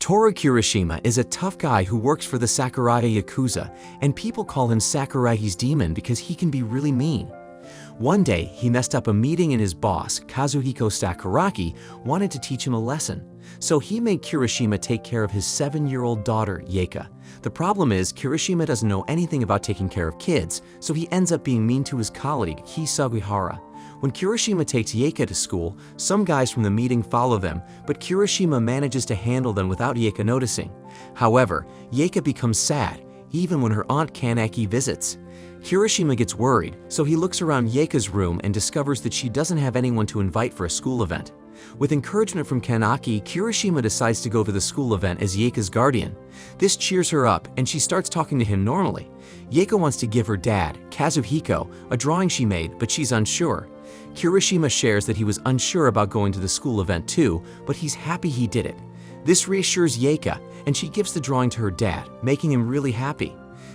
Toru Kirishima is a tough guy who works for the Sakuragi Yakuza, and people call him Sakuragi's demon because he can be really mean. One day, he messed up a meeting and his boss, Kazuhiko Sakuragi, wanted to teach him a lesson. So he made Kirishima take care of his 7-year-old daughter, Yeika. The problem is, Kirishima doesn't know anything about taking care of kids, so he ends up being mean to his colleague, Hisagihara. When Kirishima takes Yeika to school, some guys from the meeting follow them, but Kirishima manages to handle them without Yeika noticing. However, Yeika becomes sad, even when her aunt Kaneki visits. Kirishima gets worried, so he looks around Yeika's room and discovers that she doesn't have anyone to invite for a school event. With encouragement from Kaneki, Kirishima decides to go to the school event as Yeika's guardian. This cheers her up, and she starts talking to him normally. Yeika wants to give her dad, Kazuhiko, a drawing she made, but she's unsure. Kirishima shares that he was unsure about going to the school event too, but he's happy he did it. This reassures Yeika, and she gives the drawing to her dad, making him really happy.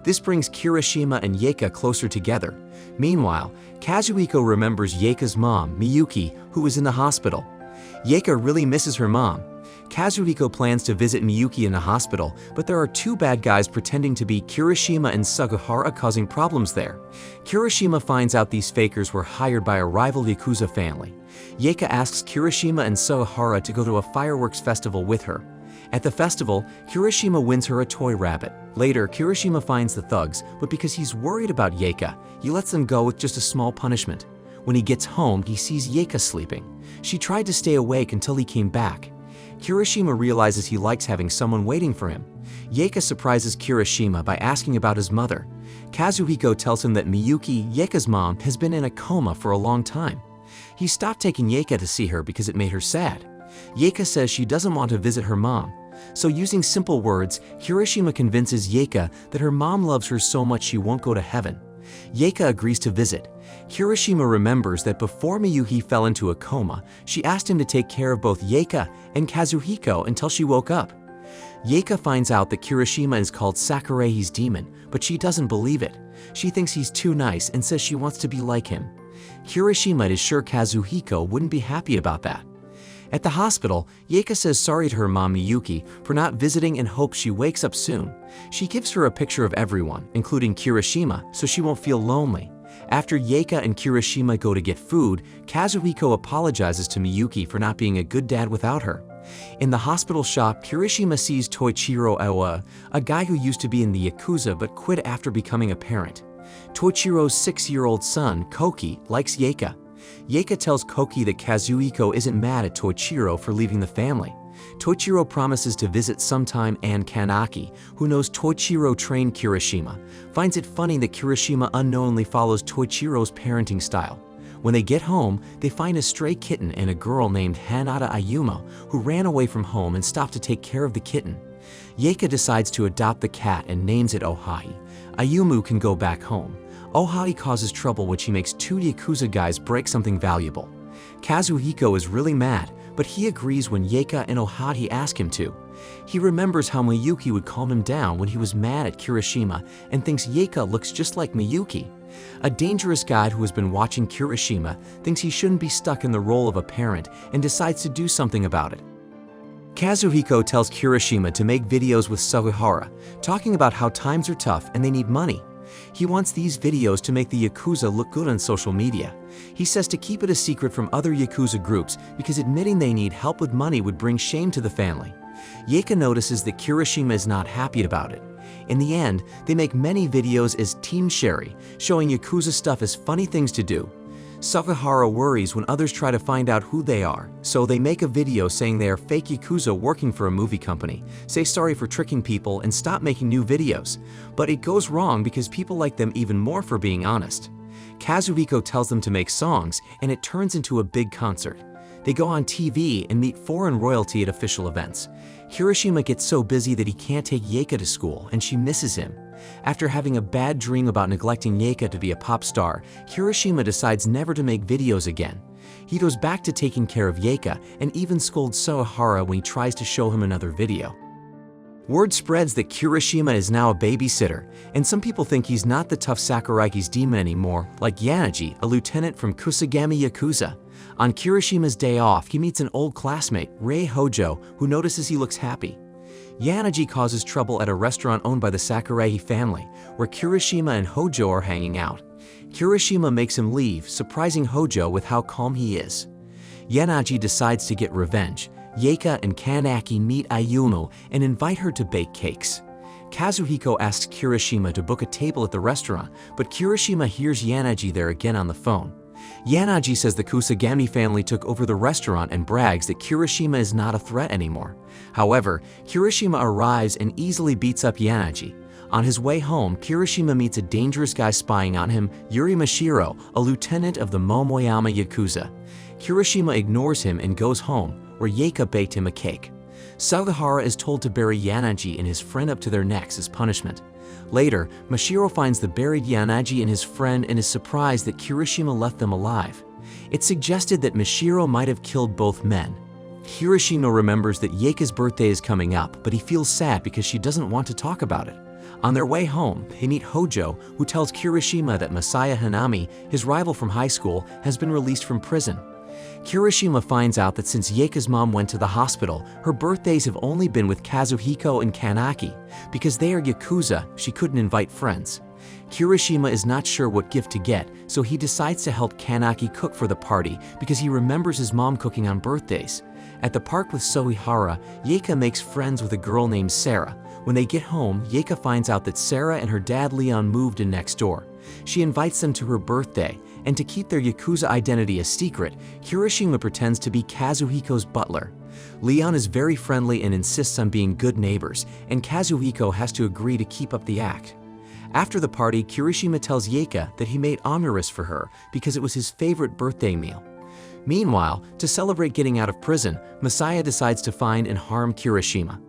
This brings Kirishima and Yeika closer together. Meanwhile, Kazuhiko remembers Yeika's mom, Miyuki, who was in the hospital. Yeika really misses her mom. Kazuhiko plans to visit Miyuki in the hospital, but there are two bad guys pretending to be Kirishima and Sugihara causing problems there. Kirishima finds out these fakers were hired by a rival Yakuza family. Yeika asks Kirishima and Sugihara to go to a fireworks festival with her. At the festival, Kirishima wins her a toy rabbit. Later, Kirishima finds the thugs, but because he's worried about Yeika, he lets them go with just a small punishment. When he gets home, he sees Yeika sleeping. She tried to stay awake until he came back. Kirishima realizes he likes having someone waiting for him. Yeika surprises Kirishima by asking about his mother. Kazuhiko tells him that Miyuki, Yeika's mom, has been in a coma for a long time. He stopped taking Yeika to see her because it made her sad. Yeika says she doesn't want to visit her mom. So using simple words, Kirishima convinces Yeika that her mom loves her so much she won't go to heaven. Yeika agrees to visit. Kirishima remembers that before Miyuki fell into a coma, she asked him to take care of both Yeika and Kazuhiko until she woke up. Yeika finds out that Kirishima is called Sakuragi's demon, but she doesn't believe it. She thinks he's too nice and says she wants to be like him. Kirishima is sure Kazuhiko wouldn't be happy about that. At the hospital, Yeika says sorry to her mom Miyuki for not visiting and hopes she wakes up soon. She gives her a picture of everyone, including Kirishima, so she won't feel lonely. After Yeika and Kirishima go to get food, Kazuhiko apologizes to Miyuki for not being a good dad without her. In the hospital shop, Kirishima sees Toichiro Awa, a guy who used to be in the Yakuza but quit after becoming a parent. Toichiro's 6-year-old son, Koki, likes Yeika. Yeika tells Koki that Kazuhiko isn't mad at Toichiro for leaving the family. Toichiro promises to visit sometime, and Kaneki, who knows Toichiro trained Kirishima, finds it funny that Kirishima unknowingly follows Toichiro's parenting style. When they get home, they find a stray kitten and a girl named Hanada Ayumu, who ran away from home and stopped to take care of the kitten. Yeika decides to adopt the cat and names it Ohai. Ayumu can go back home. Ohai causes trouble when she makes two Yakuza guys break something valuable. Kazuhiko is really mad, but he agrees when Yeika and Ohai ask him to. He remembers how Miyuki would calm him down when he was mad at Kirishima and thinks Yeika looks just like Miyuki. A dangerous guy who has been watching Kirishima thinks he shouldn't be stuck in the role of a parent and decides to do something about it. Kazuhiko tells Kirishima to make videos with Sugihara, talking about how times are tough and they need money. He wants these videos to make the Yakuza look good on social media. He says to keep it a secret from other Yakuza groups because admitting they need help with money would bring shame to the family. Yeika notices that Kirishima is not happy about it. In the end, they make many videos as Team Sherry, showing Yakuza stuff as funny things to do. Sugihara worries when others try to find out who they are, so they make a video saying they are fake Yakuza working for a movie company, say sorry for tricking people, and stop making new videos. But it goes wrong because people like them even more for being honest. Kazuhiko tells them to make songs, and it turns into a big concert. They go on TV and meet foreign royalty at official events. Kirishima gets so busy that he can't take Yeika to school, and she misses him. After having a bad dream about neglecting Yeika to be a pop star, Kirishima decides never to make videos again. He goes back to taking care of Yeika and even scolds Sugihara when he tries to show him another video. Word spreads that Kirishima is now a babysitter, and some people think he's not the tough Sakuragi's demon anymore, like Yanaji, a lieutenant from Kusagami Yakuza. On Kirishima's day off, he meets an old classmate, Rei Hojo, who notices he looks happy. Yanaji causes trouble at a restaurant owned by the Sakurai family, where Kirishima and Hojo are hanging out. Kirishima makes him leave, surprising Hojo with how calm he is. Yanaji decides to get revenge. Yeika and Kanaki meet Ayumu and invite her to bake cakes. Kazuhiko asks Kirishima to book a table at the restaurant, but Kirishima hears Yanaji there again on the phone. Yanaji says the Kusagami family took over the restaurant and brags that Kirishima is not a threat anymore. However, Kirishima arrives and easily beats up Yanaji. On his way home, Kirishima meets a dangerous guy spying on him, Yuri Mashiro, a lieutenant of the Momoyama Yakuza. Kirishima ignores him and goes home, where Yeika baked him a cake. Sugihara is told to bury Yanaji and his friend up to their necks as punishment. Later, Mashiro finds the buried Yanaji and his friend and is surprised that Kirishima left them alive. It's suggested that Mashiro might have killed both men. Kirishima remembers that Yeika's birthday is coming up, but he feels sad because she doesn't want to talk about it. On their way home, they meet Hojo, who tells Kirishima that Masaya Hanami, his rival from high school, has been released from prison. Kirishima finds out that since Yeika's mom went to the hospital, her birthdays have only been with Kazuhiko and Kanaki. Because they are Yakuza, she couldn't invite friends. Kirishima is not sure what gift to get, so he decides to help Kanaki cook for the party because he remembers his mom cooking on birthdays. At the park with Soihara, Yeika makes friends with a girl named Sarah. When they get home, Yeika finds out that Sarah and her dad Leon moved in next door. She invites them to her birthday, and to keep their Yakuza identity a secret, Kirishima pretends to be Kazuhiko's butler. Leon is very friendly and insists on being good neighbors, and Kazuhiko has to agree to keep up the act. After the party, Kirishima tells Yeika that he made omurice for her because it was his favorite birthday meal. Meanwhile, to celebrate getting out of prison, Masaya decides to find and harm Kirishima.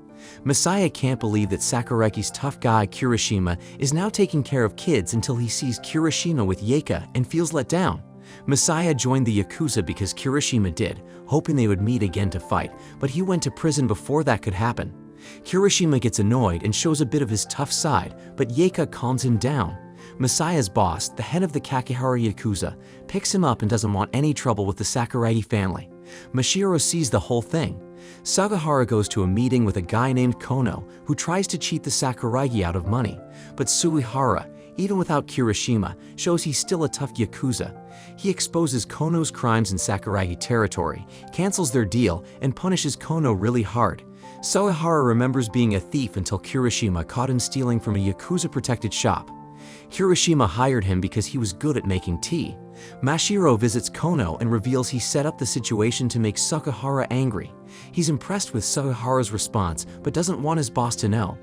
Masaya can't believe that Sakuragi's tough guy Kirishima is now taking care of kids until he sees Kirishima with Yeika and feels let down. Masaya joined the Yakuza because Kirishima did, hoping they would meet again to fight, but he went to prison before that could happen. Kirishima gets annoyed and shows a bit of his tough side, but Yeika calms him down. Masaya's boss, the head of the Kakihara Yakuza, picks him up and doesn't want any trouble with the Sakurai family. Mashiro sees the whole thing. Sugihara goes to a meeting with a guy named Kono who tries to cheat the Sakuragi out of money, but Suihara, even without Kirishima, shows he's still a tough Yakuza. He exposes Kono's crimes in Sakuragi territory, cancels their deal, and punishes Kono really hard. Suihara remembers being a thief until Kirishima caught him stealing from a Yakuza-protected shop. Kirishima hired him because he was good at making tea. Mashiro visits Kono and reveals he set up the situation to make Sugihara angry. He's impressed with Sugihara's response, but doesn't want his boss to know.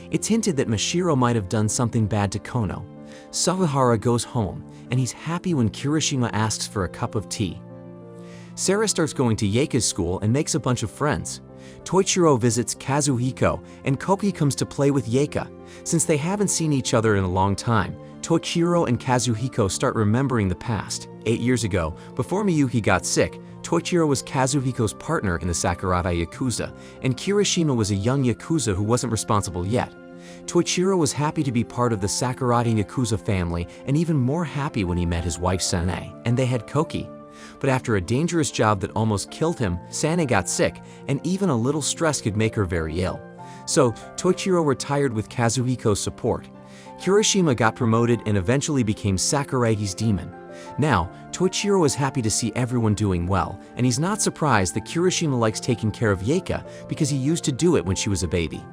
It's hinted that Mashiro might have done something bad to Kono. Sugihara goes home, and he's happy when Kirishima asks for a cup of tea. Sarah starts going to Yeika's school and makes a bunch of friends. Toichiro visits Kazuhiko, and Koki comes to play with Yeika. Since they haven't seen each other in a long time, Toichiro and Kazuhiko start remembering the past. 8 years ago, before Miyuki got sick, Toichiro was Kazuhiko's partner in the Sakurada Yakuza, and Kirishima was a young Yakuza who wasn't responsible yet. Toichiro was happy to be part of the Sakurada Yakuza family and even more happy when he met his wife Sane, and they had Koki. But after a dangerous job that almost killed him, Sane got sick, and even a little stress could make her very ill. So, Toichiro retired with Kazuhiko's support. Kirishima got promoted and eventually became Sakuragi's demon. Now, Toichiro is happy to see everyone doing well, and he's not surprised that Kirishima likes taking care of Yeika because he used to do it when she was a baby.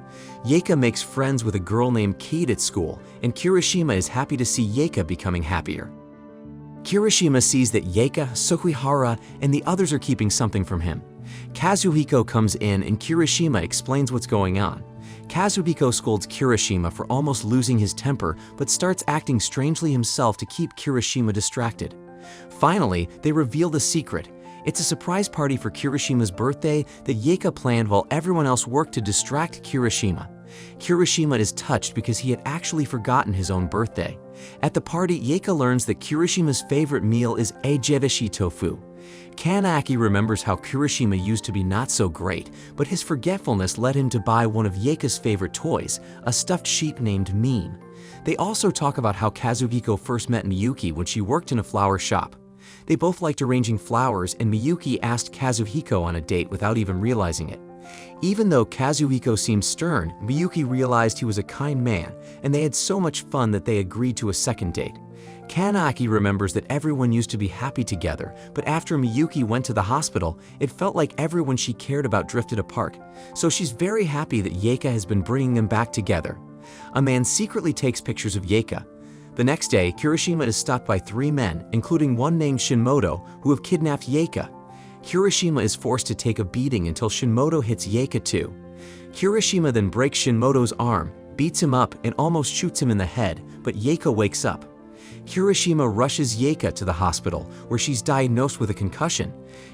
Yeika makes friends with a girl named Kate at school, and Kirishima is happy to see Yeika becoming happier. Kirishima sees that Yeika, Suihara, and the others are keeping something from him. Kazuhiko comes in and Kirishima explains what's going on. Kazuhiko scolds Kirishima for almost losing his temper, but starts acting strangely himself to keep Kirishima distracted. Finally, they reveal the secret. It's a surprise party for Kirishima's birthday that Yeika planned while everyone else worked to distract Kirishima. Kirishima is touched because he had actually forgotten his own birthday. At the party, Yeika learns that Kirishima's favorite meal is ejevishi tofu. Kanaki remembers how Kirishima used to be not so great, but his forgetfulness led him to buy one of Yeika's favorite toys, a stuffed sheep named Meme. They also talk about how Kazuhiko first met Miyuki when she worked in a flower shop. They both liked arranging flowers, and Miyuki asked Kazuhiko on a date without even realizing it. Even though Kazuhiko seemed stern, Miyuki realized he was a kind man, and they had so much fun that they agreed to a second date. Kanaki remembers that everyone used to be happy together, but after Miyuki went to the hospital, it felt like everyone she cared about drifted apart. So she's very happy that Yeika has been bringing them back together. A man secretly takes pictures of Yeika. The next day, Kirishima is stopped by 3 men, including one named Shinmoto, who have kidnapped Yeika. Kirishima is forced to take a beating until Shinmoto hits Yeika too. Kirishima then breaks Shinmoto's arm, beats him up, and almost shoots him in the head, but Yeika wakes up. Kirishima rushes Yeika to the hospital, where she's diagnosed with a concussion.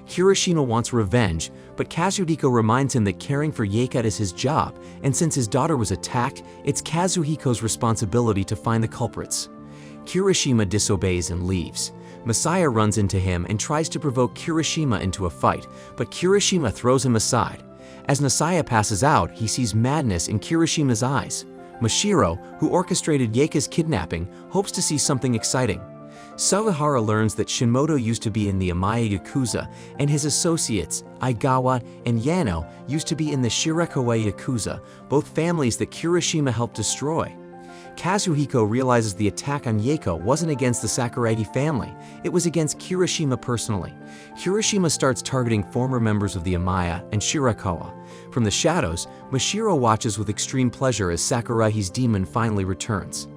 Kirishima wants revenge, but Kazuhiko reminds him that caring for Yeika is his job, and since his daughter was attacked, it's Kazuhiko's responsibility to find the culprits. Kirishima disobeys and leaves. Masaya runs into him and tries to provoke Kirishima into a fight, but Kirishima throws him aside. As Masaya passes out, he sees madness in Kirishima's eyes. Mashiro, who orchestrated Yeika's kidnapping, hopes to see something exciting. Sugihara learns that Shinmoto used to be in the Amaya Yakuza, and his associates, Aigawa and Yano, used to be in the Shirakoe Yakuza, both families that Kirishima helped destroy. Kazuhiko realizes the attack on Yeika wasn't against the Sakuragi family, it was against Kirishima personally. Kirishima starts targeting former members of the Amaya and Shirakawa. From the shadows, Mashiro watches with extreme pleasure as Sakuragi's demon finally returns.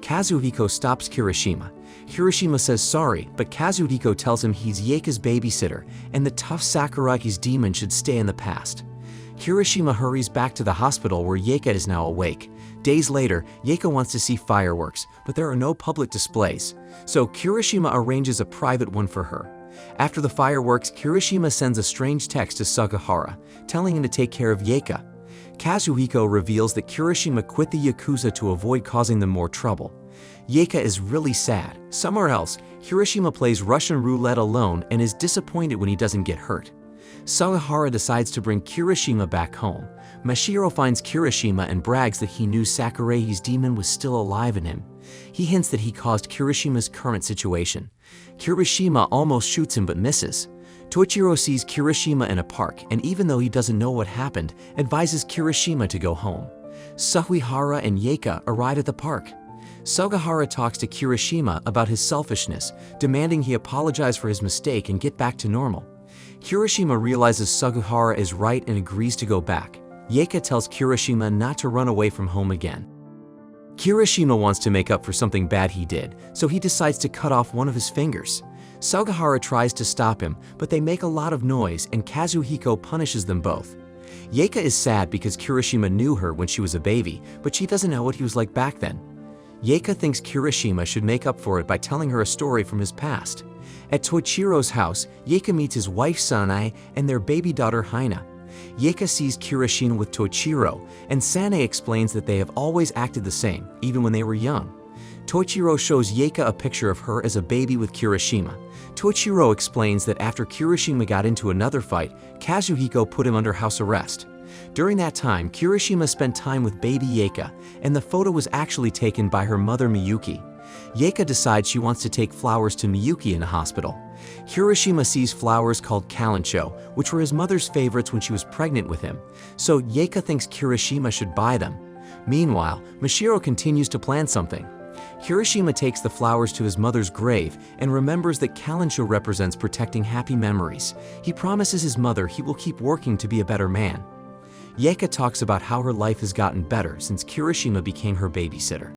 Kazuhiko stops Kirishima. Kirishima says sorry, but Kazuhiko tells him he's Yeika's babysitter, and the tough Sakuragi's demon should stay in the past. Kirishima hurries back to the hospital where Yeika is now awake. Days later, Yeika wants to see fireworks, but there are no public displays, so Kirishima arranges a private one for her. After the fireworks, Kirishima sends a strange text to Sugihara, telling him to take care of Yeika. Kazuhiko reveals that Kirishima quit the Yakuza to avoid causing them more trouble. Yeika is really sad. Somewhere else, Kirishima plays Russian roulette alone and is disappointed when he doesn't get hurt. Sugihara decides to bring Kirishima back home. Mashiro finds Kirishima and brags that he knew Sakuragi's demon was still alive in him. He hints that he caused Kirishima's current situation. Kirishima almost shoots him but misses. Toichiro sees Kirishima in a park, and even though he doesn't know what happened, advises Kirishima to go home. Sugihara and Yeika arrive at the park. Sugihara talks to Kirishima about his selfishness, demanding he apologize for his mistake and get back to normal. Kirishima realizes Sugihara is right and agrees to go back. Yeika tells Kirishima not to run away from home again. Kirishima wants to make up for something bad he did, so he decides to cut off one of his fingers. Sugihara tries to stop him, but they make a lot of noise and Kazuhiko punishes them both. Yeika is sad because Kirishima knew her when she was a baby, but she doesn't know what he was like back then. Yeika thinks Kirishima should make up for it by telling her a story from his past. At Toichiro's house, Yeika meets his wife Sanae and their baby daughter Haina. Yeika sees Kirishima with Toichiro, and Sanae explains that they have always acted the same, even when they were young. Toichiro shows Yeika a picture of her as a baby with Kirishima. Toichiro explains that after Kirishima got into another fight, Kazuhiko put him under house arrest. During that time, Kirishima spent time with baby Yeika, and the photo was actually taken by her mother Miyuki. Yeika decides she wants to take flowers to Miyuki in the hospital. Kirishima sees flowers called kalancho, which were his mother's favorites when she was pregnant with him, so Yeika thinks Kirishima should buy them. Meanwhile, Mashiro continues to plan something. Kirishima takes the flowers to his mother's grave and remembers that kalancho represents protecting happy memories. He promises his mother he will keep working to be a better man. Yeika talks about how her life has gotten better since Kirishima became her babysitter.